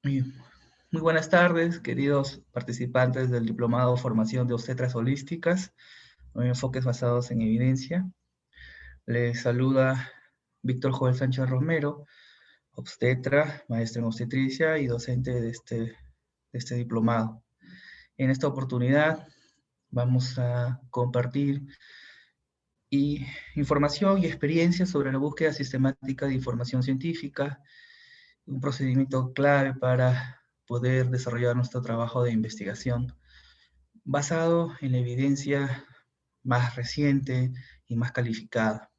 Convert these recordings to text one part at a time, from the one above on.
Muy, muy buenas tardes, queridos participantes del Diplomado Formación de Obstetras Holísticas, con enfoques basados en evidencia. Les saluda Víctor Joel Sánchez Romero, obstetra, maestro en obstetricia y docente de este diplomado. En esta oportunidad vamos a compartir información y experiencia sobre la búsqueda sistemática de información científica, un procedimiento clave para poder desarrollar nuestro trabajo de investigación basado en la evidencia más reciente y más calificada.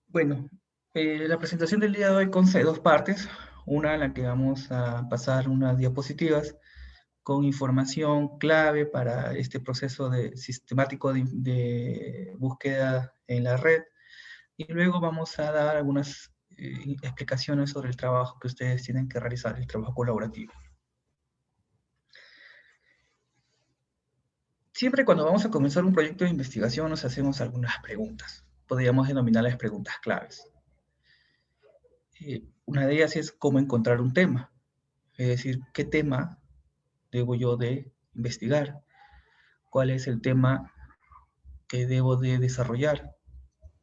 Bueno, la presentación del día de hoy consta de dos partes. Una en la que vamos a pasar unas diapositivas con información clave para este proceso sistemático de búsqueda en la red. Y luego vamos a dar algunas explicaciones sobre el trabajo que ustedes tienen que realizar, el trabajo colaborativo. Siempre cuando vamos a comenzar un proyecto de investigación nos hacemos algunas preguntas. Podríamos denominarlas preguntas claves. Una de ellas es cómo encontrar un tema. Es decir, ¿qué tema debo yo de investigar? ¿Cuál es el tema que debo de desarrollar?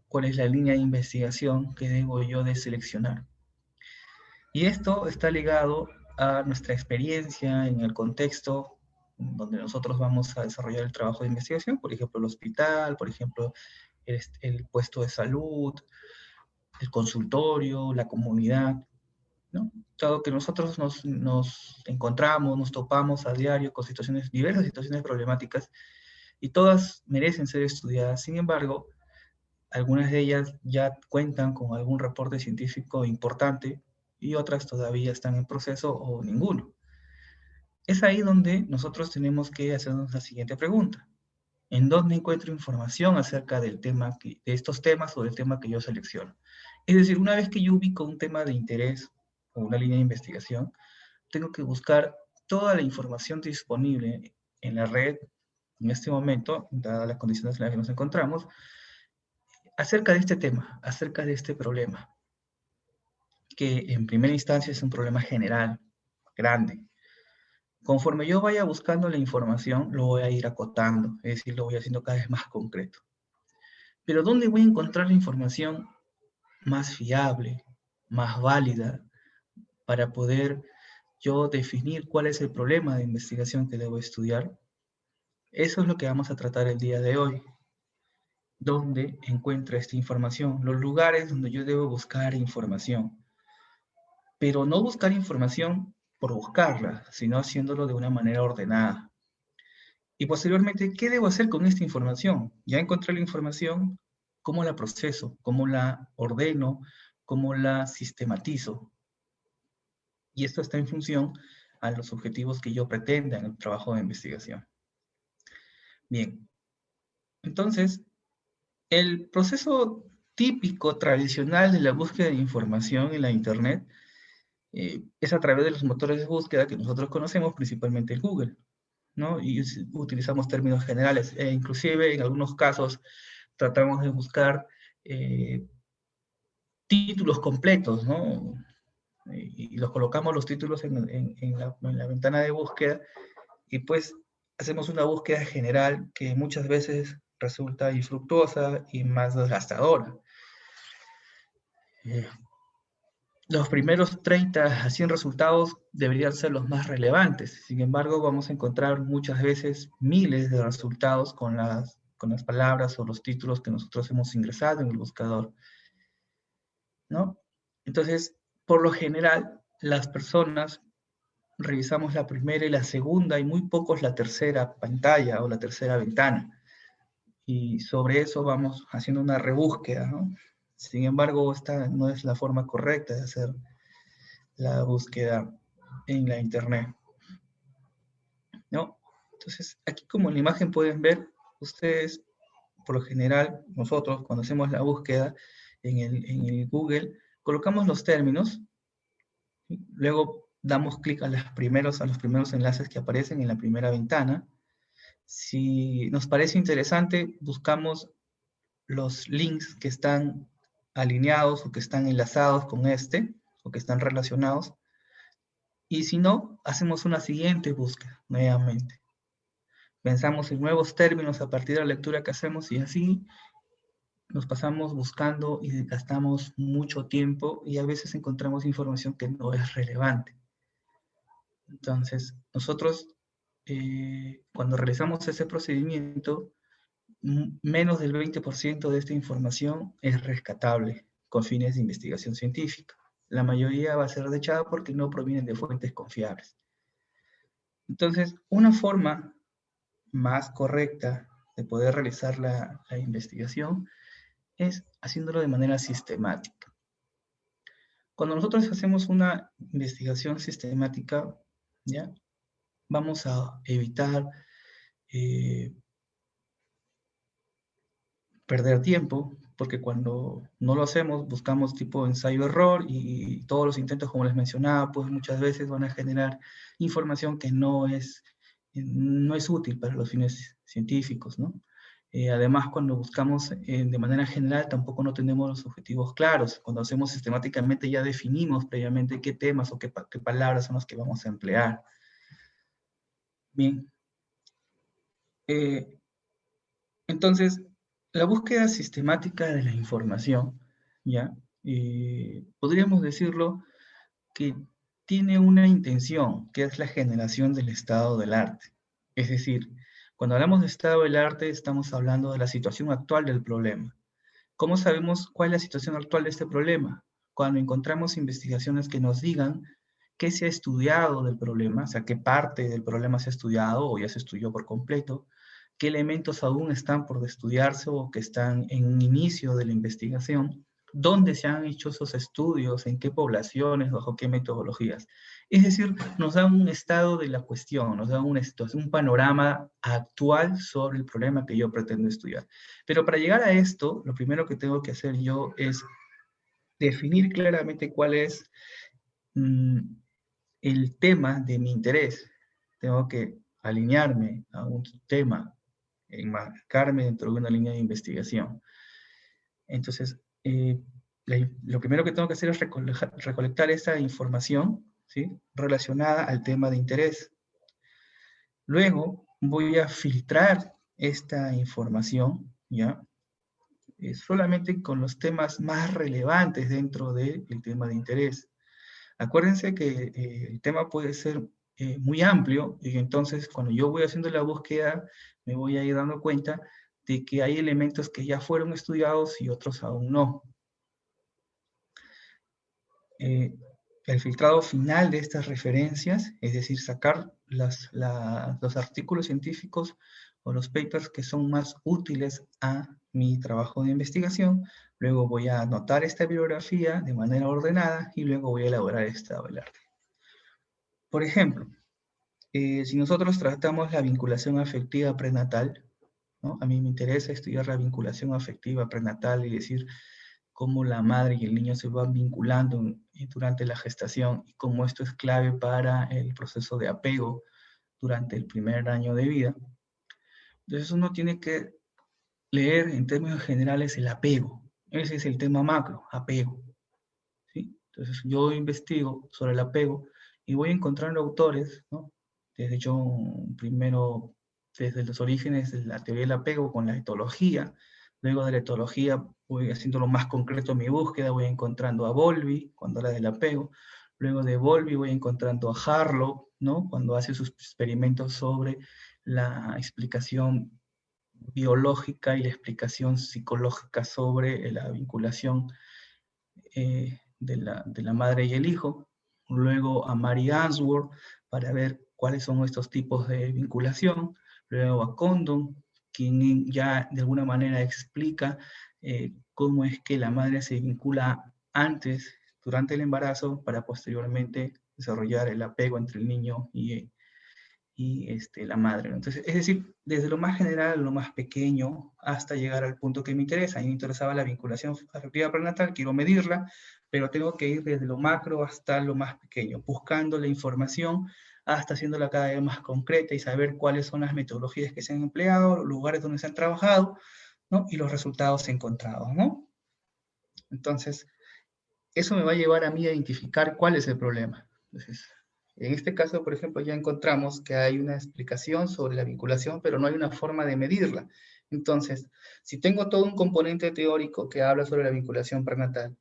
¿Cuál es la línea de investigación que debo yo de seleccionar? Y esto está ligado a nuestra experiencia en el contexto donde nosotros vamos a desarrollar el trabajo de investigación, por ejemplo, el hospital, por ejemplo, el puesto de salud, el consultorio, la comunidad, ¿no? Dado que nosotros nos encontramos, nos topamos a diario con diversas situaciones problemáticas, y todas merecen ser estudiadas. Sin embargo, algunas de ellas ya cuentan con algún reporte científico importante y otras todavía están en proceso o ninguno. Es ahí donde nosotros tenemos que hacernos la siguiente pregunta. ¿En dónde encuentro información acerca de estos temas o del tema que yo selecciono? Es decir, una vez que yo ubico un tema de interés o una línea de investigación, tengo que buscar toda la información disponible en la red en este momento, dadas las condiciones en las que nos encontramos, acerca de este tema, acerca de este problema, que en primera instancia es un problema general, grande. Conforme yo vaya buscando la información, lo voy a ir acotando, es decir, lo voy haciendo cada vez más concreto. Pero ¿dónde voy a encontrar la información más fiable, más válida, para poder yo definir cuál es el problema de investigación que debo estudiar? Eso es lo que vamos a tratar el día de hoy. ¿Dónde encuentro esta información? Los lugares donde yo debo buscar información. Pero no buscar información por buscarla, sino haciéndolo de una manera ordenada. Y posteriormente, ¿qué debo hacer con esta información? Ya encontré la información, ¿cómo la proceso? ¿Cómo la ordeno? ¿Cómo la sistematizo? Y esto está en función a los objetivos que yo pretenda en el trabajo de investigación. Bien, entonces, el proceso típico, tradicional de la búsqueda de información en la Internet es a través de los motores de búsqueda que nosotros conocemos, principalmente el Google, ¿no? Y utilizamos términos generales, inclusive en algunos casos tratamos de buscar eh, títulos completos, ¿no? Y los colocamos los títulos en la ventana de búsqueda y pues hacemos una búsqueda general que muchas veces resulta infructuosa y más desgastadora. Eh, los primeros 30 a 100 resultados deberían ser los más relevantes. Sin embargo, vamos a encontrar muchas veces miles de resultados con las palabras o los títulos que nosotros hemos ingresado en el buscador, ¿no? Entonces, por lo general, las personas revisamos la primera y la segunda y muy pocos la tercera pantalla o la tercera ventana. Y sobre eso vamos haciendo una rebúsqueda, ¿no? Sin embargo, esta no es la forma correcta de hacer la búsqueda en la internet, ¿no? Entonces, aquí como en la imagen pueden ver, ustedes, por lo general, nosotros cuando hacemos la búsqueda en el Google, colocamos los términos, luego damos clic a los primeros enlaces que aparecen en la primera ventana. Si nos parece interesante, buscamos los links que están alineados o que están enlazados con o que están relacionados, Y si no, hacemos una siguiente búsqueda nuevamente. Pensamos en nuevos términos a partir de la lectura que hacemos y así nos pasamos buscando y gastamos mucho tiempo y a veces encontramos información que no es relevante. Entonces, nosotros, cuando realizamos ese procedimiento, menos del 20% de esta información es rescatable con fines de investigación científica. La mayoría va a ser desechada porque no provienen de fuentes confiables. Entonces, una forma más correcta de poder realizar la investigación es haciéndolo de manera sistemática. Cuando nosotros hacemos una investigación sistemática, ¿ya? Vamos a evitar perder tiempo, porque cuando no lo hacemos, buscamos tipo ensayo-error y todos los intentos, como les mencionaba, pues muchas veces van a generar información que no es útil para los fines científicos, ¿no? Además, cuando buscamos de manera general, tampoco no tenemos los objetivos claros. Cuando hacemos sistemáticamente, ya definimos previamente qué temas o qué palabras son las que vamos a emplear. Bien. Entonces, la búsqueda sistemática de la información, ¿ya? Podríamos decirlo que tiene una intención, que es la generación del estado del arte. Es decir, cuando hablamos de estado del arte, estamos hablando de la situación actual del problema. ¿Cómo sabemos cuál es la situación actual de este problema? Cuando encontramos investigaciones que nos digan qué se ha estudiado del problema, o sea, qué parte del problema se ha estudiado o ya se estudió por completo, qué elementos aún están por estudiarse o que están en un inicio de la investigación, dónde se han hecho esos estudios, en qué poblaciones, bajo qué metodologías. Es decir, nos da un estado de la cuestión, nos da un panorama actual sobre el problema que yo pretendo estudiar. Pero para llegar a esto, lo primero que tengo que hacer yo es definir claramente cuál es mmm, el tema de mi interés. Tengo que alinearme a un tema, enmarcarme dentro de una línea de investigación. Entonces, lo primero que tengo que hacer es recolectar esa información, ¿sí?, relacionada al tema de interés. Luego voy a filtrar esta información, ¿ya? Solamente con los temas más relevantes dentro del tema de interés. Acuérdense que el tema puede ser muy amplio y entonces cuando yo voy haciendo la búsqueda me voy a ir dando cuenta de que hay elementos que ya fueron estudiados y otros aún no. El filtrado final de estas referencias, es decir, sacar los artículos científicos o los papers que son más útiles a mi trabajo de investigación, luego voy a anotar esta bibliografía de manera ordenada y luego voy a elaborar esta obra de arte. Por ejemplo, si nosotros tratamos la vinculación afectiva prenatal, ¿no? A mí me interesa estudiar la vinculación afectiva prenatal y decir cómo la madre y el niño se van vinculando durante la gestación y cómo esto es clave para el proceso de apego durante el primer año de vida. Entonces uno tiene que leer en términos generales el apego. Ese es el tema macro, apego, ¿sí? Entonces yo investigo sobre el apego y voy encontrando autores, ¿no? Desde primero, desde los orígenes de la teoría del apego con la etología, luego de la etología voy haciéndolo más concreto en mi búsqueda, voy encontrando a Bowlby cuando habla del apego, luego de Bowlby voy encontrando a Harlow, ¿no?, cuando hace sus experimentos sobre la explicación biológica y la explicación psicológica sobre la vinculación de la madre y el hijo, luego a Mary Ainsworth para ver cuáles son estos tipos de vinculación, luego a Condon, quien ya de alguna manera explica cómo es que la madre se vincula antes, durante el embarazo, para posteriormente desarrollar el apego entre el niño y la madre, ¿no? Entonces, es decir, desde lo más general a lo más pequeño hasta llegar al punto que me interesa. A mí me interesaba la vinculación afectiva prenatal, quiero medirla, pero tengo que ir desde lo macro hasta lo más pequeño, buscando la información hasta haciéndola cada vez más concreta y saber cuáles son las metodologías que se han empleado, los lugares donde se han trabajado, ¿no?, y los resultados encontrados, ¿no? Entonces, eso me va a llevar a mí a identificar cuál es el problema. Entonces, En este caso, por ejemplo, ya encontramos que hay una explicación sobre la vinculación, pero no hay una forma de medirla. Entonces, si tengo todo un componente teórico que habla sobre la vinculación prenatal,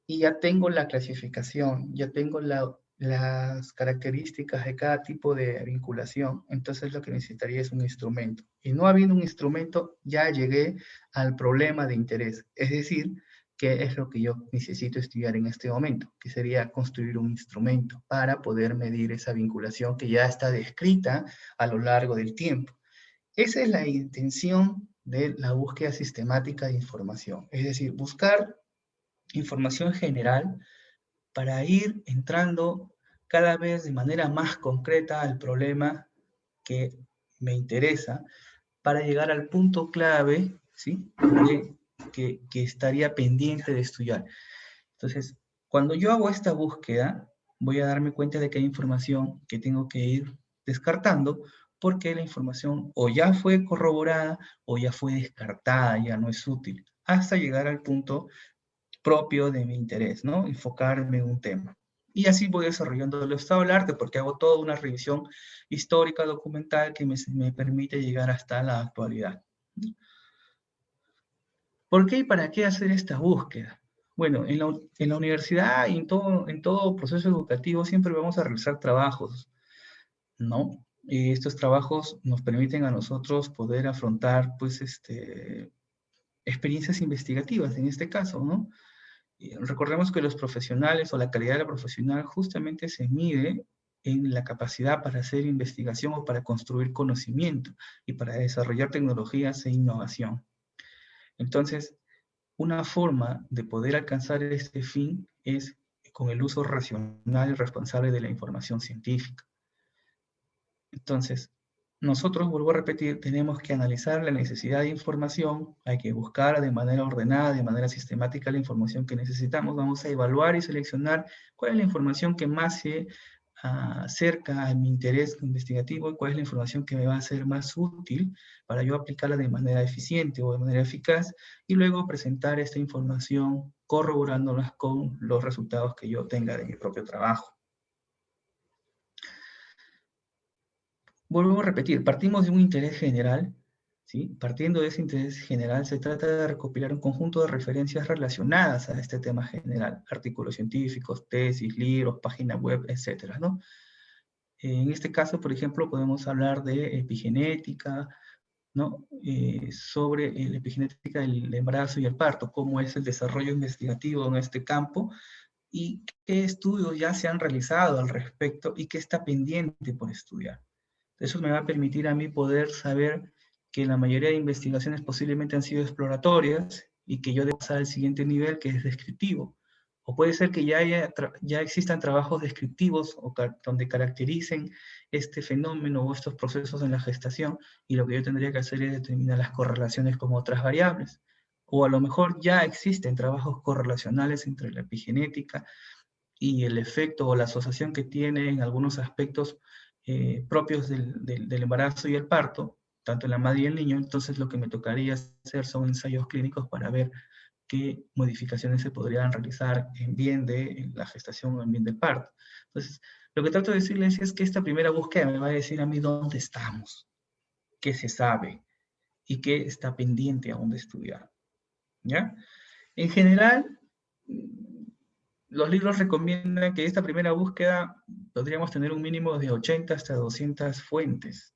y ya tengo la clasificación, ya tengo las características de cada tipo de vinculación, entonces lo que necesitaría es un instrumento. Y no habiendo un instrumento, ya llegué al problema de interés, es decir, qué es lo que yo necesito estudiar en este momento, que sería construir un instrumento para poder medir esa vinculación que ya está descrita a lo largo del tiempo. Esa es la intención de la búsqueda sistemática de información, es decir, buscar información general para ir entrando cada vez de manera más concreta al problema que me interesa para llegar al punto clave, ¿sí? Que estaría pendiente de estudiar. Entonces, cuando yo hago esta búsqueda, voy a darme cuenta de que hay información que tengo que ir descartando porque la información o ya fue corroborada o ya fue descartada, ya no es útil, hasta llegar al punto propio de mi interés, ¿no? Enfocarme en un tema. Y así voy desarrollando el estado del arte porque hago toda una revisión histórica, documental que me permite llegar hasta la actualidad. ¿Por qué y para qué hacer esta búsqueda? Bueno, en la universidad y en todo proceso educativo siempre vamos a realizar trabajos, ¿no? Y estos trabajos nos permiten a nosotros poder afrontar, pues, experiencias investigativas, en este caso, ¿no? Recordemos que los profesionales o la calidad de la profesional justamente se mide en la capacidad para hacer investigación o para construir conocimiento y para desarrollar tecnologías e innovación. Entonces, una forma de poder alcanzar este fin es con el uso racional y responsable de la información científica. Entonces, nosotros, vuelvo a repetir, tenemos que analizar la necesidad de información, hay que buscar de manera ordenada, de manera sistemática la información que necesitamos, vamos a evaluar y seleccionar cuál es la información que más se acerca a mi interés investigativo y cuál es la información que me va a ser más útil para yo aplicarla de manera eficiente o de manera eficaz y luego presentar esta información corroborándolas con los resultados que yo tenga de mi propio trabajo. Vuelvo a repetir, partimos de un interés general, ¿sí? Partiendo de ese interés general, se trata de recopilar un conjunto de referencias relacionadas a este tema general, artículos científicos, tesis, libros, páginas web, etcétera, ¿no? En este caso, por ejemplo, podemos hablar de epigenética, ¿no? Sobre la epigenética del embarazo y el parto, cómo es el desarrollo investigativo en este campo y qué estudios ya se han realizado al respecto y qué está pendiente por estudiar. Eso me va a permitir a mí poder saber que la mayoría de investigaciones posiblemente han sido exploratorias y que yo debo pasar al siguiente nivel, que es descriptivo. O puede ser que ya existan trabajos descriptivos donde caractericen este fenómeno o estos procesos en la gestación y lo que yo tendría que hacer es determinar las correlaciones con otras variables. O a lo mejor ya existen trabajos correlacionales entre la epigenética y el efecto o la asociación que tiene en algunos aspectos propios del embarazo y el parto, tanto en la madre y el niño, entonces lo que me tocaría hacer son ensayos clínicos para ver qué modificaciones se podrían realizar en bien de la gestación o en bien del parto. Entonces, lo que trato de decirles es que esta primera búsqueda me va a decir a mí dónde estamos, qué se sabe y qué está pendiente aún de estudiar. ¿Ya? En general, los libros recomiendan que esta primera búsqueda podríamos tener un mínimo de 80 hasta 200 fuentes,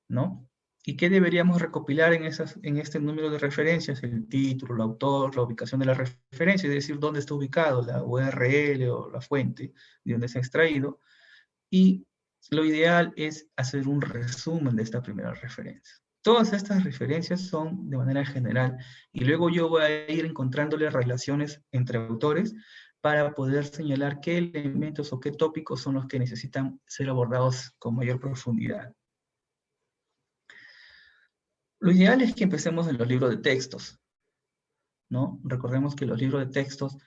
¿no? ¿Y qué deberíamos recopilar en este número de referencias? El título, el autor, la ubicación de la referencia, es decir, dónde está ubicado la URL o la fuente de donde se ha extraído. Y lo ideal es hacer un resumen de esta primera referencia. Todas estas referencias son de manera general y luego yo voy a ir encontrándole relaciones entre autores para poder señalar qué elementos o qué tópicos son los que necesitan ser abordados con mayor profundidad. Lo ideal es que empecemos en los libros de textos, ¿no? Recordemos que los libros de textos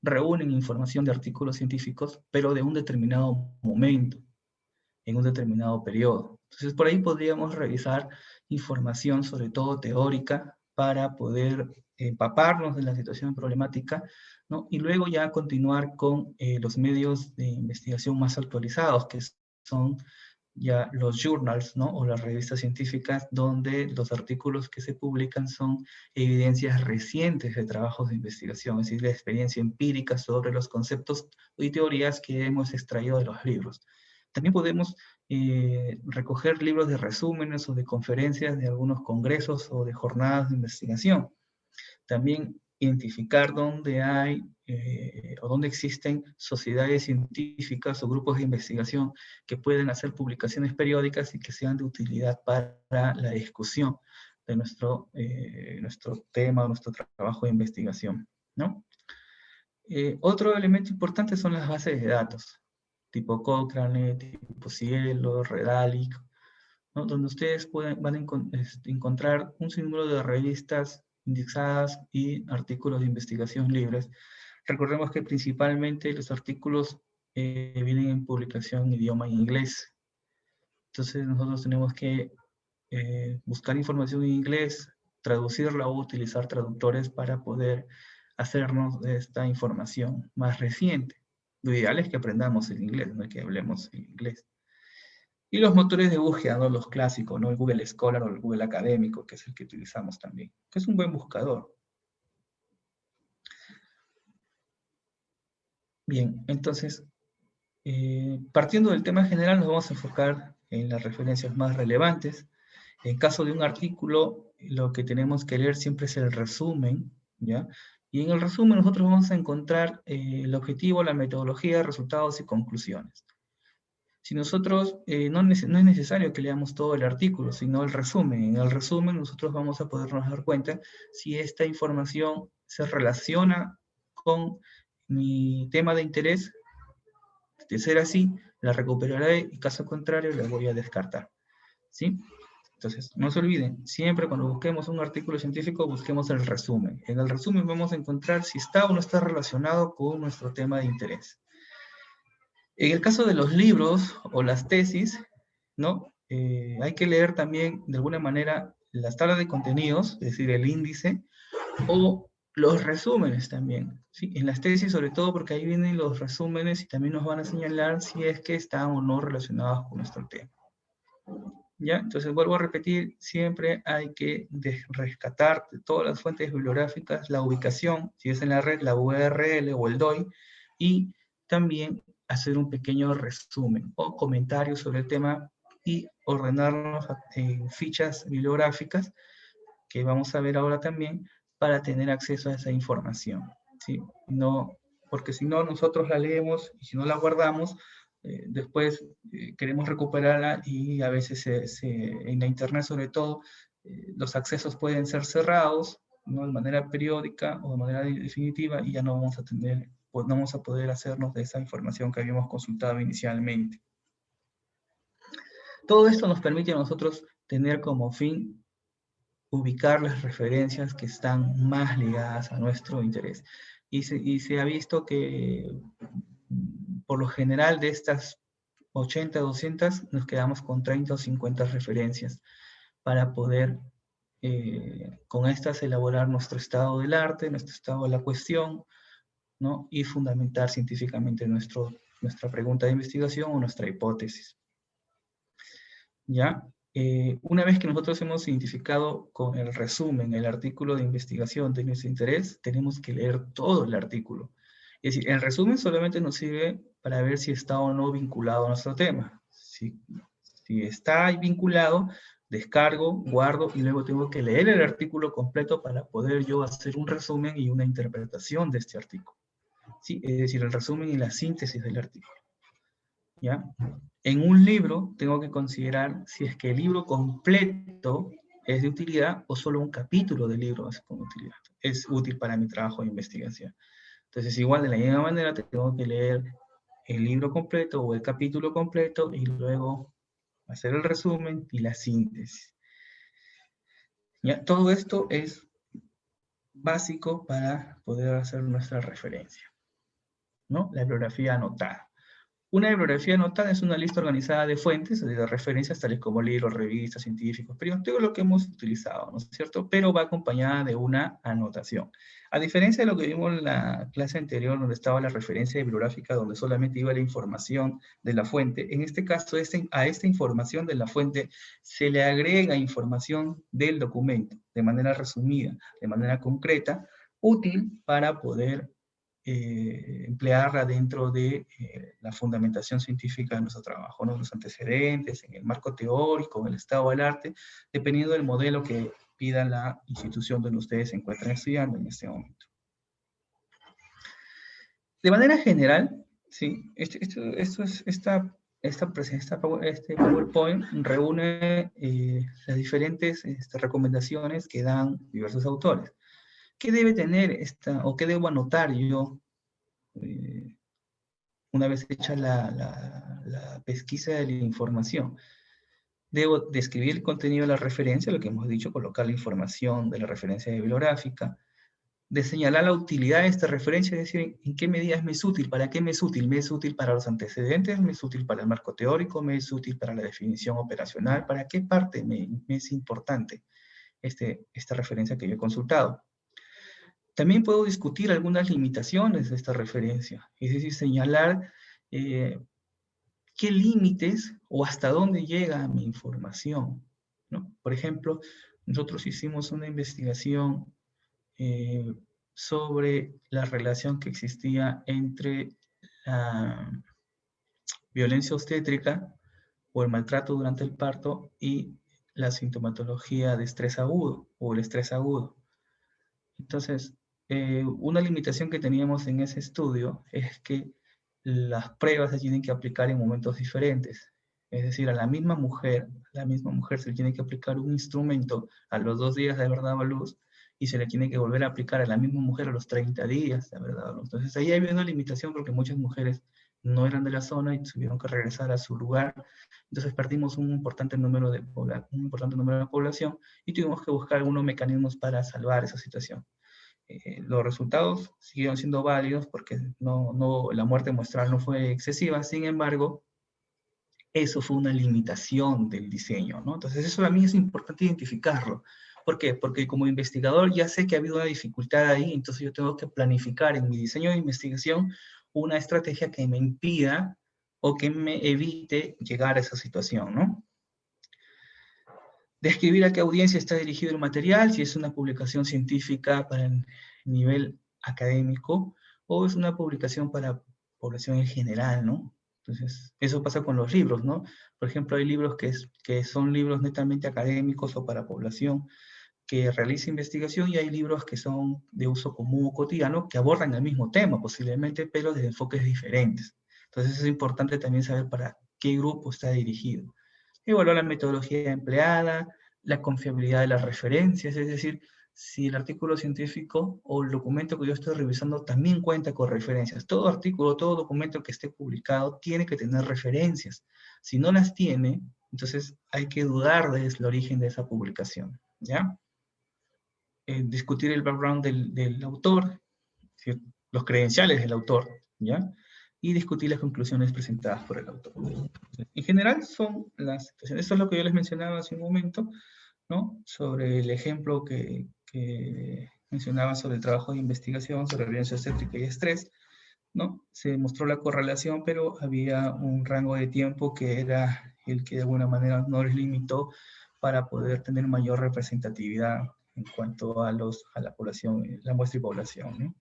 reúnen información de artículos científicos, pero de un determinado momento, en un determinado periodo. Entonces, por ahí podríamos revisar información, sobre todo teórica, para poder empaparnos de la situación problemática, ¿no? Y luego ya continuar con los medios de investigación más actualizados, que son ya los journals, ¿no? O las revistas científicas, donde los artículos que se publican son evidencias recientes de trabajos de investigación, es decir, la experiencia empírica sobre los conceptos y teorías que hemos extraído de los libros. También podemos recoger libros de resúmenes o de conferencias de algunos congresos o de jornadas de investigación. También identificar dónde hay o dónde existen sociedades científicas o grupos de investigación que pueden hacer publicaciones periódicas y que sean de utilidad para la discusión de nuestro tema o nuestro trabajo de investigación, ¿no? Otro elemento importante son las bases de datos, tipo Cochrane, tipo Cielo, Redalyc, ¿no? Donde ustedes van a encontrar un sinnúmero de revistas indexadas y artículos de investigación libres. Recordemos que principalmente los artículos vienen en publicación en idioma inglés. Entonces nosotros tenemos que buscar información en inglés, traducirla o utilizar traductores para poder hacernos de esta información más reciente. Lo ideal es que aprendamos el inglés, no es que hablemos en inglés. Y los motores de búsqueda, ¿no? Los clásicos, ¿no? El Google Scholar o el Google Académico, que es el que utilizamos también, que es un buen buscador. Bien, entonces, partiendo del tema general, nos vamos a enfocar en las referencias más relevantes. En caso de un artículo, lo que tenemos que leer siempre es el resumen, ¿ya? Y en el resumen nosotros vamos a encontrar el objetivo, la metodología, resultados y conclusiones. Si nosotros, no es necesario que leamos todo el artículo, sino el resumen. En el resumen nosotros vamos a podernos dar cuenta si esta información se relaciona con mi tema de interés. De ser así, la recuperaré y caso contrario la voy a descartar, ¿sí? Entonces, no se olviden, siempre cuando busquemos un artículo científico, busquemos el resumen. En el resumen vamos a encontrar si está o no está relacionado con nuestro tema de interés. En el caso de los libros o las tesis, ¿no? Hay que leer también, de alguna manera, las tablas de contenidos, es decir, el índice, o los resúmenes también, ¿sí? En las tesis, sobre todo, porque ahí vienen los resúmenes y también nos van a señalar si es que están o no relacionados con nuestro tema. ¿Ya? Entonces, vuelvo a repetir, siempre hay que rescatar de todas las fuentes bibliográficas la ubicación, si es en la red, la URL o el DOI, y también hacer un pequeño resumen o comentario sobre el tema y ordenarlos en fichas bibliográficas, que vamos a ver ahora también, para tener acceso a esa información, ¿sí? No, porque si no, nosotros la leemos y si no la guardamos, después queremos recuperarla y a veces en la internet sobre todo los accesos pueden ser cerrados, ¿no? De manera periódica o de manera definitiva y ya no vamos a tener, pues no vamos a poder hacernos de esa información que habíamos consultado inicialmente. Todo esto nos permite a nosotros tener como fin ubicar las referencias que están más ligadas a nuestro interés. Y se ha visto que por lo general de estas 80, 200, nos quedamos con 30 o 50 referencias para poder con estas elaborar nuestro estado del arte, nuestro estado de la cuestión, ¿no? Y fundamentar científicamente nuestra pregunta de investigación o nuestra hipótesis. ¿Ya? Una vez que nosotros hemos identificado con el resumen el artículo de investigación de nuestro interés, tenemos que leer todo el artículo. Es decir, el resumen solamente nos sirve para ver si está o no vinculado a nuestro tema. Si está vinculado, descargo, guardo y luego tengo que leer el artículo completo para poder yo hacer un resumen y una interpretación de este artículo. ¿Sí? Es decir, el resumen y la síntesis del artículo. ¿Ya? En un libro tengo que considerar si es que el libro completo es de utilidad o solo un capítulo del libro es útil para mi trabajo de investigación. Entonces, igual de la misma manera tengo que leer el libro completo o el capítulo completo y luego hacer el resumen y la síntesis. ¿Ya? Todo esto es básico para poder hacer nuestra referencia, ¿no? La bibliografía anotada. Una bibliografía anotada es una lista organizada de fuentes, de referencias tales como libros, revistas, científicos, periódicos, todo lo que hemos utilizado, ¿no es cierto? Pero va acompañada de una anotación. A diferencia de lo que vimos en la clase anterior, donde estaba la referencia bibliográfica, donde solamente iba la información de la fuente, en este caso, a esta información de la fuente se le agrega información del documento, de manera resumida, de manera concreta, útil para poder emplearla dentro de la fundamentación científica de nuestro trabajo, ¿no? Los antecedentes, en el marco teórico, en el estado del arte, dependiendo del modelo que pida la institución donde ustedes se encuentran estudiando en este momento. De manera general, ¿sí? Este PowerPoint reúne las diferentes recomendaciones que dan diversos autores. ¿Qué debe tener o qué debo anotar yo una vez hecha la pesquisa de la información? Debo describir el contenido de la referencia, lo que hemos dicho, colocar la información de la referencia bibliográfica, de señalar la utilidad de esta referencia, es decir, en qué medidas me es útil, para qué me es útil. ¿Me es útil para los antecedentes? ¿Me es útil para el marco teórico? ¿Me es útil para la definición operacional? ¿Para qué parte me es importante esta referencia que yo he consultado? También puedo discutir algunas limitaciones de esta referencia, es decir, señalar qué límites o hasta dónde llega mi información, ¿no? Por ejemplo, nosotros hicimos una investigación sobre la relación que existía entre la violencia obstétrica o el maltrato durante el parto y la sintomatología de estrés agudo o el estrés agudo. Entonces, una limitación que teníamos en ese estudio es que las pruebas se tienen que aplicar en momentos diferentes. Es decir, a la misma mujer se le tiene que aplicar un instrumento a los 2 días de haber dado a luz y se le tiene que volver a aplicar a la misma mujer a los 30 días de haber dado a luz. Entonces, ahí había una limitación porque muchas mujeres no eran de la zona y tuvieron que regresar a su lugar. Entonces, perdimos un importante número de población y tuvimos que buscar algunos mecanismos para salvar esa situación. Los resultados siguieron siendo válidos porque la muerte muestral no fue excesiva, sin embargo, eso fue una limitación del diseño, ¿no? Entonces eso para mí es importante identificarlo. ¿Por qué? Porque como investigador ya sé que ha habido una dificultad ahí, entonces yo tengo que planificar en mi diseño de investigación una estrategia que me impida o que me evite llegar a esa situación, ¿no? Describir a qué audiencia está dirigido el material, si es una publicación científica para el nivel académico o es una publicación para población en general, ¿no? Entonces, eso pasa con los libros, ¿no? Por ejemplo, hay libros que son libros netamente académicos o para población que realiza investigación y hay libros que son de uso común o cotidiano que abordan el mismo tema posiblemente, pero desde enfoques diferentes. Entonces, es importante también saber para qué grupo está dirigido. Evaluar la metodología empleada, la confiabilidad de las referencias, es decir, si el artículo científico o el documento que yo estoy revisando también cuenta con referencias. Todo artículo, todo documento que esté publicado tiene que tener referencias. Si no las tiene, entonces hay que dudar del origen de esa publicación, ¿ya? Discutir el background del autor, ¿sí? Los credenciales del autor, ¿ya? Y discutir las conclusiones presentadas por el autor. En general son las situaciones. Esto es lo que yo les mencionaba hace un momento, ¿no? Sobre el ejemplo que mencionaba sobre el trabajo de investigación sobre violencia obstétrica y estrés, ¿no? Se mostró la correlación, pero había un rango de tiempo que era el que de alguna manera no les limitó para poder tener mayor representatividad en cuanto a la población, la muestra y población, ¿no?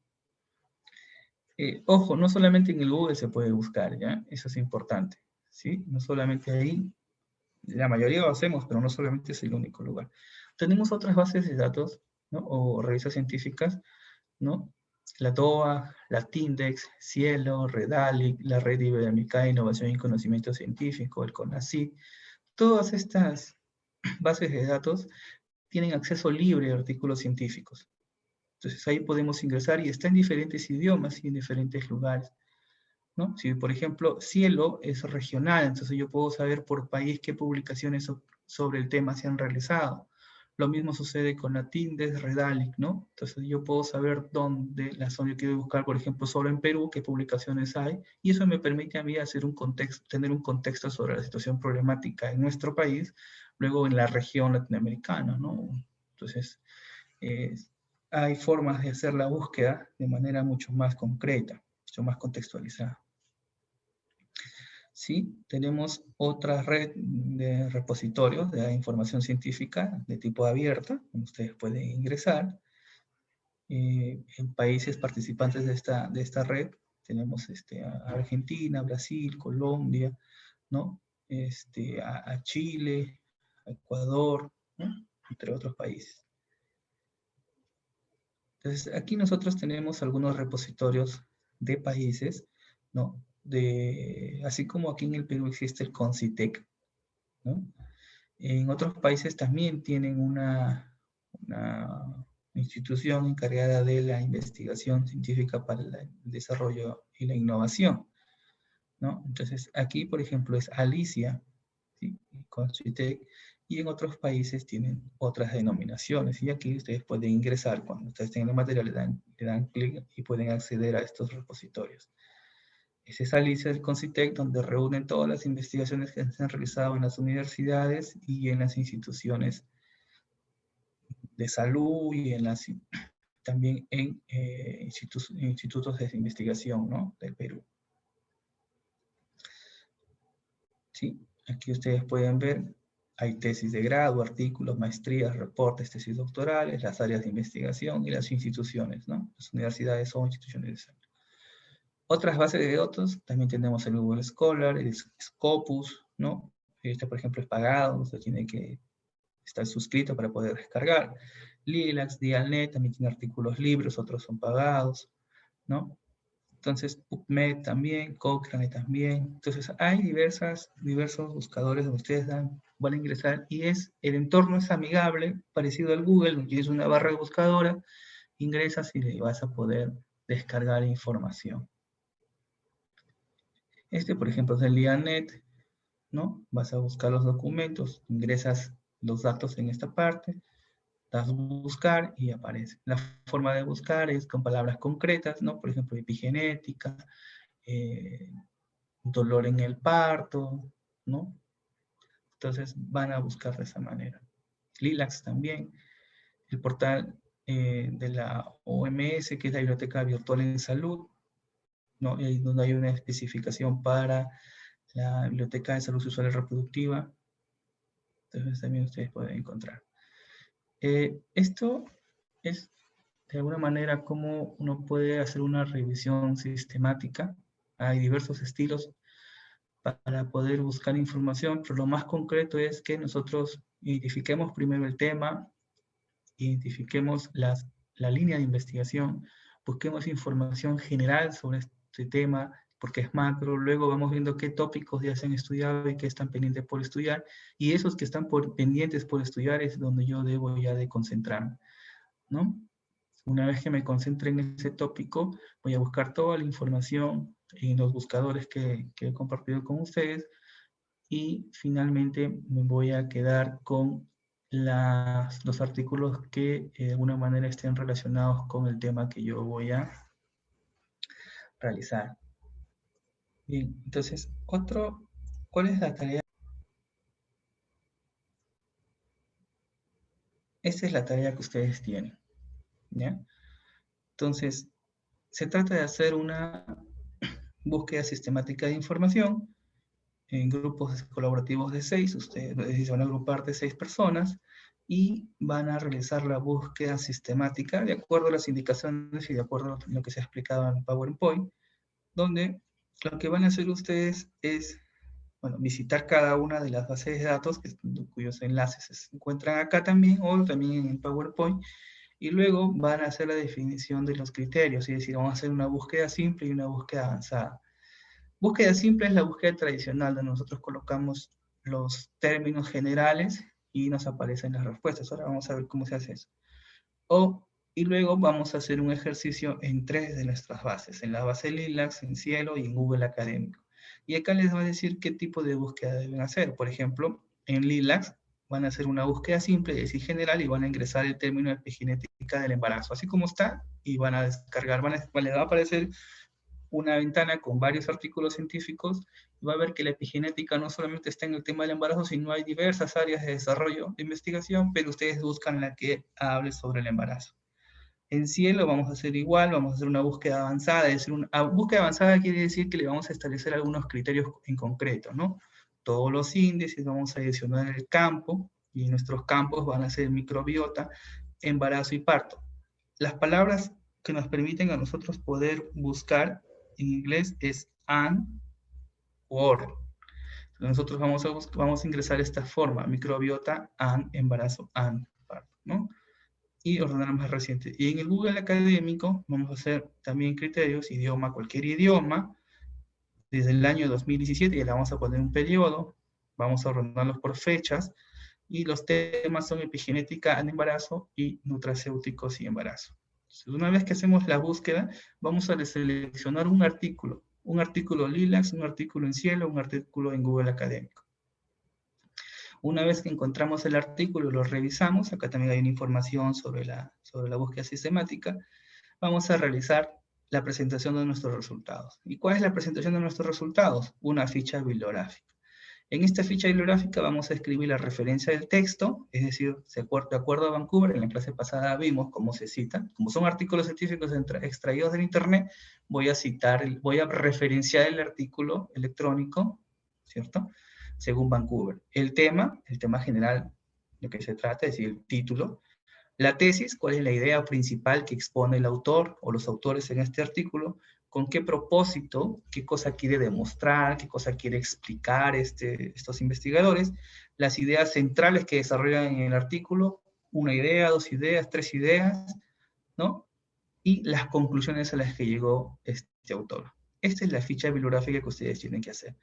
Ojo, no solamente en el Google se puede buscar, ¿ya? Eso es importante, ¿sí? No solamente ahí, la mayoría lo hacemos, pero no solamente es el único lugar. Tenemos otras bases de datos, ¿no? O revistas científicas, ¿no? La TOA, la TINDEX, Cielo, Redalic, la Red Iberoamericana de Innovación y Conocimiento Científico, el CONACYT. Todas estas bases de datos tienen acceso libre a artículos científicos. Entonces ahí podemos ingresar y está en diferentes idiomas y en diferentes lugares, ¿no? Si, por ejemplo, Cielo es regional, entonces yo puedo saber por país qué publicaciones sobre el tema se han realizado. Lo mismo sucede con la Tindes, Redalic, ¿no? Entonces yo puedo saber dónde, la zona que quiero buscar, por ejemplo, solo en Perú, qué publicaciones hay, y eso me permite a mí hacer un contexto, tener un contexto sobre la situación problemática en nuestro país, luego en la región latinoamericana, ¿no? Entonces, eh, hay formas de hacer la búsqueda de manera mucho más concreta, mucho más contextualizada. Sí, tenemos otra red de repositorios de información científica de tipo abierta, donde ustedes pueden ingresar. En países participantes de esta red tenemos a Argentina, Brasil, Colombia, ¿no? A Chile, a Ecuador, ¿no? Entre otros países. Entonces, aquí nosotros tenemos algunos repositorios de países, ¿no? Así como aquí en el Perú existe el CONCITEC, ¿no? En otros países también tienen una institución encargada de la investigación científica para el desarrollo y la innovación, ¿no? Entonces, aquí, por ejemplo, es Alicia, ¿sí? CONCITEC, y en otros países tienen otras denominaciones. Y aquí ustedes pueden ingresar, cuando ustedes tengan el material, le dan clic y pueden acceder a estos repositorios. Es esa lista del CONCITEC donde reúnen todas las investigaciones que se han realizado en las universidades y en las instituciones de salud y también en institutos de investigación, ¿no? Del Perú. ¿Sí? Aquí ustedes pueden ver, hay tesis de grado, artículos, maestrías, reportes, tesis doctorales, las áreas de investigación y las instituciones, ¿no? Las universidades o instituciones de salud. Otras bases de datos, también tenemos el Google Scholar, el Scopus, ¿no? Este, por ejemplo, es pagado, usted tiene que estar suscrito para poder descargar. Lilacs, Dialnet, también tiene artículos libres, otros son pagados, ¿no? Entonces, PubMed también, Cochrane también. Entonces, hay diversos buscadores donde ustedes van a ingresar y el entorno es amigable, parecido al Google, donde tienes una barra de buscadora, ingresas y le vas a poder descargar información. Por ejemplo, es el Dialnet, ¿no? Vas a buscar los documentos, ingresas los datos en esta parte, das buscar y aparece. La forma de buscar es con palabras concretas, ¿no? Por ejemplo, epigenética, dolor en el parto, ¿no? Entonces van a buscar de esa manera. Lilacs también, el portal de la OMS, que es la Biblioteca Virtual en Salud, ¿no? Donde hay una especificación para la Biblioteca de Salud Sexual y Reproductiva. Entonces también ustedes pueden encontrar. Esto es de alguna manera como uno puede hacer una revisión sistemática. Hay diversos estilos para poder buscar información, pero lo más concreto es que nosotros identifiquemos primero el tema, identifiquemos la línea de investigación, busquemos información general sobre este tema, porque es macro, luego vamos viendo qué tópicos ya se han estudiado y qué están pendientes por estudiar, y esos que están pendientes por estudiar es donde yo debo ya de concentrarme, ¿no? Una vez que me concentre en ese tópico, voy a buscar toda la información en los buscadores que he compartido con ustedes y finalmente me voy a quedar con los artículos que de alguna manera estén relacionados con el tema que yo voy a realizar. Bien, entonces, ¿cuál es la tarea? Esta es la tarea que ustedes tienen, ¿ya? Entonces, se trata de hacer una búsqueda sistemática de información en grupos colaborativos de 6, ustedes van a agrupar de 6 personas y van a realizar la búsqueda sistemática de acuerdo a las indicaciones y de acuerdo a lo que se ha explicado en PowerPoint, donde lo que van a hacer ustedes es, bueno, visitar cada una de las bases de datos cuyos enlaces se encuentran acá también o también en PowerPoint, y luego van a hacer la definición de los criterios, es decir, vamos a hacer una búsqueda simple y una búsqueda avanzada. Búsqueda simple es la búsqueda tradicional, donde nosotros colocamos los términos generales y nos aparecen las respuestas. Ahora vamos a ver cómo se hace eso. Y luego vamos a hacer un ejercicio en 3 de nuestras bases, en la base Lilacs, en Cielo y en Google Académico. Y acá les va a decir qué tipo de búsqueda deben hacer. Por ejemplo, en Lilacs van a hacer una búsqueda simple, es decir, general, y van a ingresar el término de epigenética del embarazo, así como está, y van a descargar, les va a aparecer una ventana con varios artículos científicos, y va a ver que la epigenética no solamente está en el tema del embarazo, sino hay diversas áreas de desarrollo, de investigación, pero ustedes buscan la que hable sobre el embarazo. En Cielo vamos a hacer igual, vamos a hacer una búsqueda avanzada, es decir, una búsqueda avanzada quiere decir que le vamos a establecer algunos criterios en concreto, ¿no? Todos los índices, vamos a adicionar el campo, y nuestros campos van a ser microbiota, embarazo y parto. Las palabras que nos permiten a nosotros poder buscar en inglés es and, or. Nosotros vamos a ingresar esta forma, microbiota, and, embarazo, and, parto, ¿no? Y ordenar más reciente. Y en el Google Académico vamos a hacer también criterios, idioma, cualquier idioma, desde el año 2017, y le vamos a poner un periodo, vamos a ordenarlos por fechas, y los temas son epigenética en embarazo y nutracéuticos y embarazo. Entonces, una vez que hacemos la búsqueda, vamos a seleccionar un artículo Lilacs, un artículo en Cielo, un artículo en Google Académico. Una vez que encontramos el artículo y lo revisamos, acá también hay una información sobre la búsqueda sistemática, vamos a realizar la presentación de nuestros resultados. ¿Y cuál es la presentación de nuestros resultados? Una ficha bibliográfica. En esta ficha bibliográfica vamos a escribir la referencia del texto, es decir, de acuerdo a Vancouver, en la clase pasada vimos cómo se cita. Como son artículos científicos extraídos del internet, voy a referenciar el artículo electrónico, ¿cierto?, según Vancouver. El tema general de que se trata, es decir, el título. La tesis, cuál es la idea principal que expone el autor o los autores en este artículo, con qué propósito, qué cosa quiere demostrar, qué cosa quiere explicar estos investigadores, las ideas centrales que desarrollan en el artículo, una idea, dos ideas, tres ideas, ¿no? Y las conclusiones a las que llegó este autor. Esta es la ficha bibliográfica que ustedes tienen que hacer.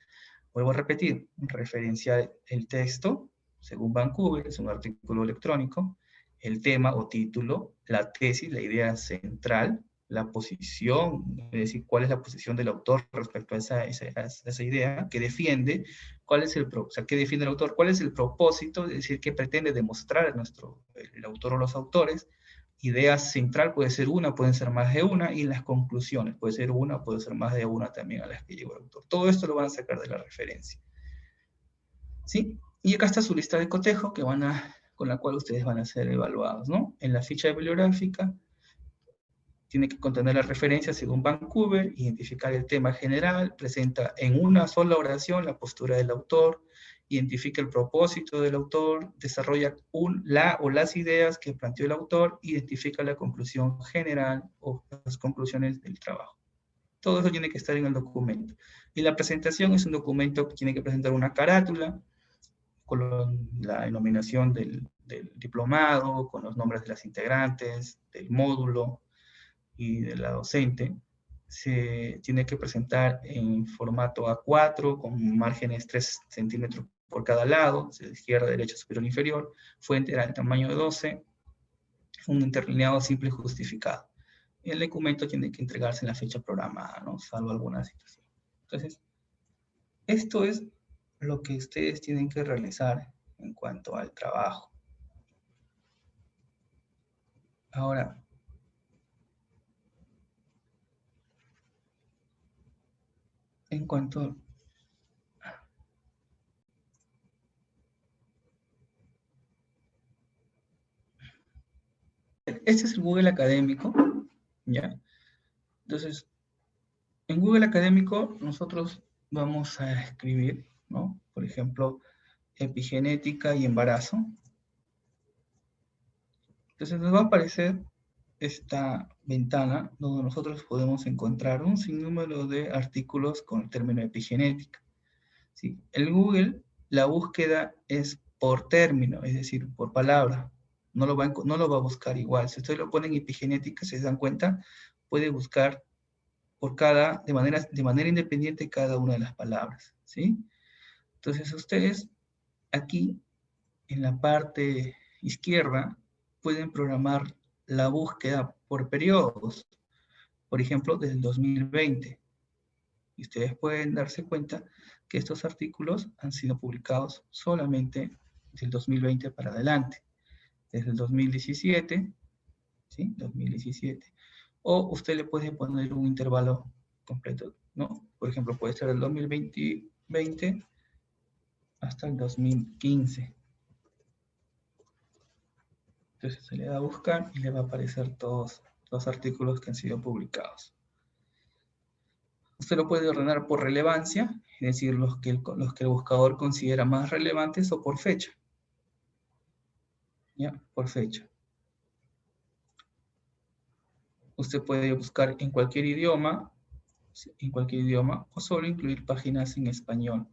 Vuelvo a repetir, referenciar el texto, según Vancouver, es un artículo electrónico, el tema o título, la tesis, la idea central, la posición, es decir, cuál es la posición del autor respecto a esa idea que defiende, qué defiende el autor, cuál es el propósito, es decir, qué pretende demostrar el autor o los autores. Idea central puede ser una, pueden ser más de una, y las conclusiones puede ser una, puede ser más de una también a las que llegó el autor. Todo esto lo van a sacar de la referencia. ¿Sí? Y acá está su lista de cotejo con la cual ustedes van a ser evaluados, ¿no? En la ficha bibliográfica tiene que contener la referencia según Vancouver, identificar el tema general, presenta en una sola oración la postura del autor, identifica el propósito del autor, desarrolla las ideas que planteó el autor, identifica la conclusión general o las conclusiones del trabajo. Todo eso tiene que estar en el documento. Y la presentación es un documento que tiene que presentar una carátula, con la denominación del diplomado, con los nombres de las integrantes, del módulo y de la docente. Se tiene que presentar en formato A4, con márgenes 3 centímetros por cada lado, izquierda, derecha, superior, inferior, fuente era el tamaño de 12, un interlineado simple y justificado. El documento tiene que entregarse en la fecha programada, ¿no?, salvo alguna situación. Entonces, esto es lo que ustedes tienen que realizar en cuanto al trabajo. Ahora, en cuanto... Este es el Google Académico, ¿ya? Entonces, en Google Académico nosotros vamos a escribir, ¿no?, por ejemplo, epigenética y embarazo. Entonces nos va a aparecer esta ventana donde nosotros podemos encontrar un sinnúmero de artículos con el término epigenética. ¿Sí? El Google, la búsqueda es por término, es decir, por palabra. No lo va a buscar igual. Si ustedes lo ponen epigenética, si se dan cuenta, puede buscar de manera independiente cada una de las palabras. ¿Sí? Entonces ustedes aquí, en la parte izquierda, pueden programar la búsqueda por periodos. Por ejemplo, desde el 2020. Y ustedes pueden darse cuenta que estos artículos han sido publicados solamente del 2020 para adelante, desde el 2017, ¿sí? 2017. O usted le puede poner un intervalo completo, ¿no? Por ejemplo, puede ser el 2020 hasta el 2015. Entonces se le da a buscar y le va a aparecer todos los artículos que han sido publicados. Usted lo puede ordenar por relevancia, es decir, los que el buscador considera más relevantes, o por fecha. ¿Ya? Por fecha. Usted puede buscar en cualquier idioma, o solo incluir páginas en español.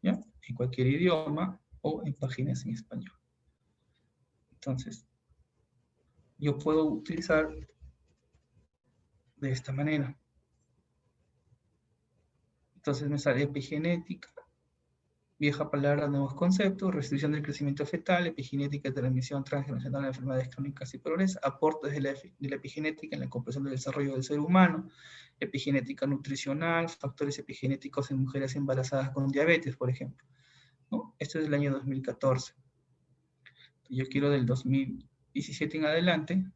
¿Ya? En cualquier idioma o en páginas en español. Entonces, yo puedo utilizar de esta manera. Entonces me sale epigenética, vieja palabra, nuevos conceptos, restricción del crecimiento fetal, epigenética, transmisión transgeneracional de enfermedades crónicas y progresa, aportes de la epigenética en la comprensión del desarrollo del ser humano, epigenética nutricional, factores epigenéticos en mujeres embarazadas con diabetes, por ejemplo, ¿no? Esto es del año 2014. Yo quiero del 2017 en adelante.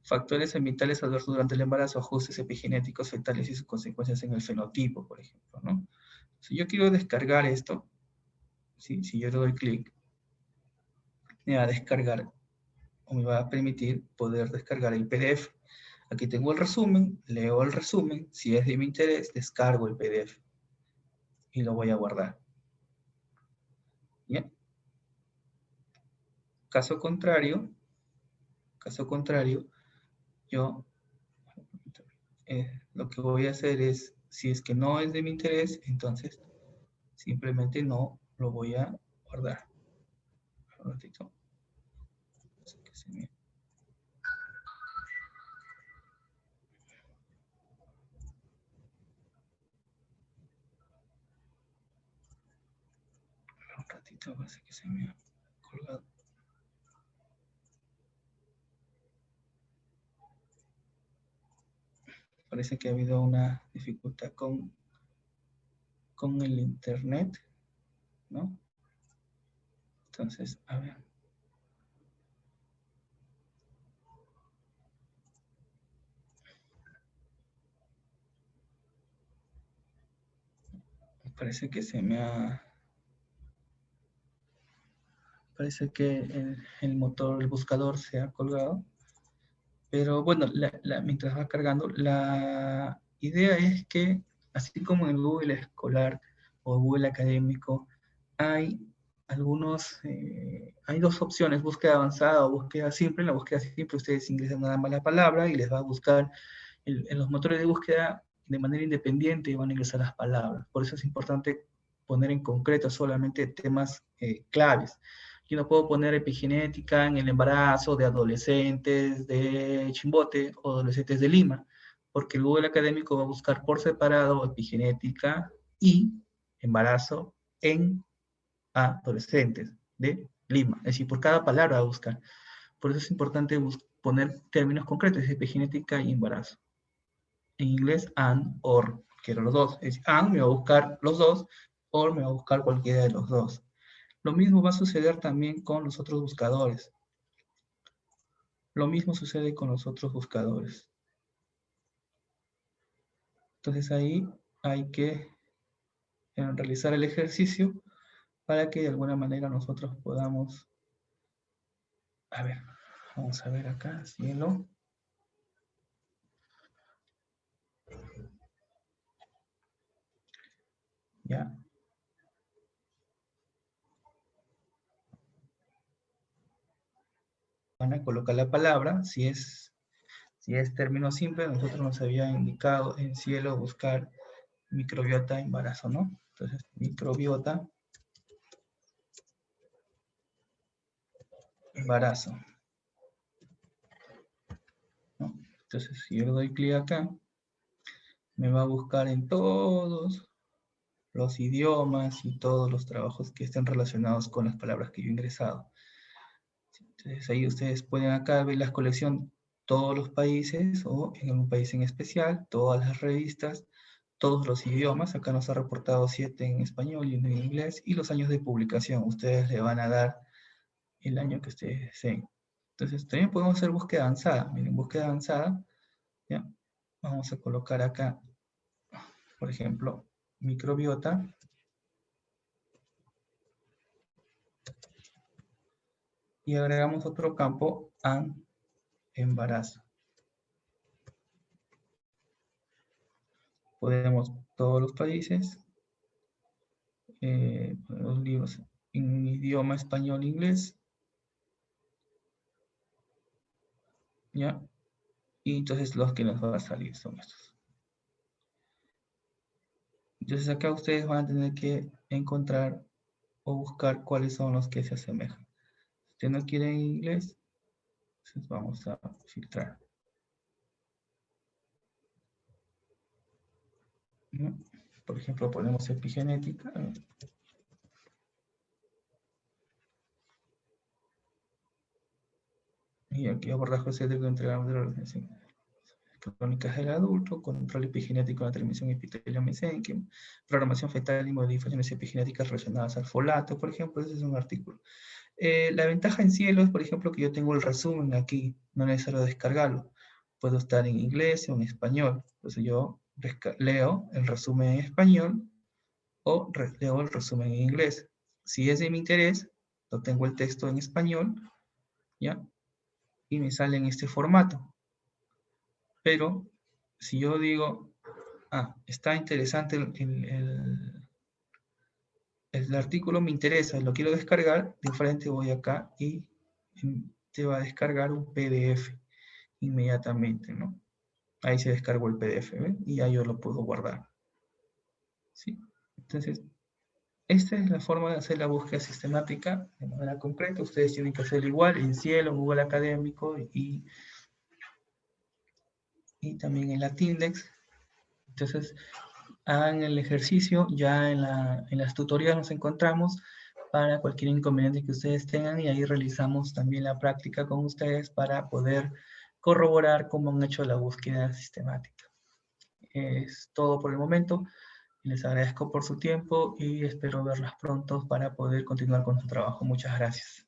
Factores ambientales adversos durante el embarazo, ajustes epigenéticos fetales y sus consecuencias en el fenotipo, por ejemplo, ¿no? Si yo quiero descargar esto, ¿sí? Si yo le doy clic, me va a descargar, o me va a permitir poder descargar el PDF. Aquí tengo el resumen, leo el resumen, si es de mi interés, descargo el PDF y lo voy a guardar. ¿Bien? Caso contrario, yo lo que voy a hacer es, si es que no es de mi interés, entonces simplemente no lo voy a guardar. Un ratito. Que se me... Un ratito, parece que se me ha colgado. Parece que ha habido una dificultad con el internet, ¿no? Entonces, a ver. Parece que se me ha... Parece que el motor, el buscador se ha colgado. Pero bueno, mientras va cargando, la idea es que, así como en Google Escolar o Google Académico, hay hay dos opciones, búsqueda avanzada o búsqueda simple. En la búsqueda simple ustedes ingresan nada más la palabra y les va a buscar en los motores de búsqueda de manera independiente, van a ingresar las palabras. Por eso es importante poner en concreto solamente temas claves. Yo no puedo poner epigenética en el embarazo de adolescentes de Chimbote o adolescentes de Lima, porque el Google Académico va a buscar por separado epigenética y embarazo en adolescentes de Lima. Es decir, por cada palabra va a buscar. Por eso es importante poner términos concretos, epigenética y embarazo. En inglés, and, or, quiero los dos. Es and, me va a buscar los dos, or me va a buscar cualquiera de los dos. Lo mismo va a suceder también con los otros buscadores. Lo mismo sucede con los otros buscadores. Entonces ahí hay que realizar el ejercicio para que de alguna manera nosotros podamos... A ver, vamos a ver acá, cielo. Ya. Van a colocar la palabra, si es término simple, nosotros nos había indicado en cielo buscar microbiota embarazo, ¿no? Entonces, microbiota embarazo, ¿no? Entonces, si yo le doy clic acá, me va a buscar en todos los idiomas y todos los trabajos que estén relacionados con las palabras que yo he ingresado. Entonces, ahí ustedes pueden acá ver la colección todos los países o en algún país en especial, todas las revistas, todos los idiomas. Acá nos ha reportado 7 en español y 1 en inglés. Y los años de publicación. Ustedes le van a dar el año que ustedes deseen. Entonces, también podemos hacer búsqueda avanzada. Miren, búsqueda avanzada. ¿Ya? Vamos a colocar acá, por ejemplo, microbiota. Y agregamos otro campo, embarazo. Podemos todos los países, los libros en idioma español e inglés, ¿ya? Y entonces los que nos van a salir son estos. Entonces acá ustedes van a tener que encontrar o buscar cuáles son los que se asemejan. Si usted no quiere en inglés, entonces vamos a filtrar. ¿No? Por ejemplo, ponemos epigenética. Y aquí abordaje céntrico entre la organización. Crónicas del adulto, control epigenético de la transmisión epitelio-mesénquima, programación fetal y modificaciones epigenéticas relacionadas al folato, por ejemplo, ese es un artículo. La ventaja en Cielo es, por ejemplo, que yo tengo el resumen aquí, no es necesario descargarlo. Puedo estar en inglés o en español. Entonces yo leo el resumen en español o leo el resumen en inglés. Si es de mi interés, lo tengo el texto en español, ¿ya? Y me sale en este formato. Pero si yo digo, está interesante el artículo, me interesa, lo quiero descargar, de frente voy acá y te va a descargar un PDF inmediatamente, ¿no? Ahí se descargó el PDF, ¿ven? Y ya yo lo puedo guardar. ¿Sí? Entonces, esta es la forma de hacer la búsqueda sistemática de manera concreta. Ustedes tienen que hacerlo igual en Cielo, Google Académico y también en la Tindex. Entonces, hagan el ejercicio, ya en las tutorías nos encontramos para cualquier inconveniente que ustedes tengan y ahí realizamos también la práctica con ustedes para poder corroborar cómo han hecho la búsqueda sistemática. Es todo por el momento. Les agradezco por su tiempo y espero verlas pronto para poder continuar con su trabajo. Muchas gracias.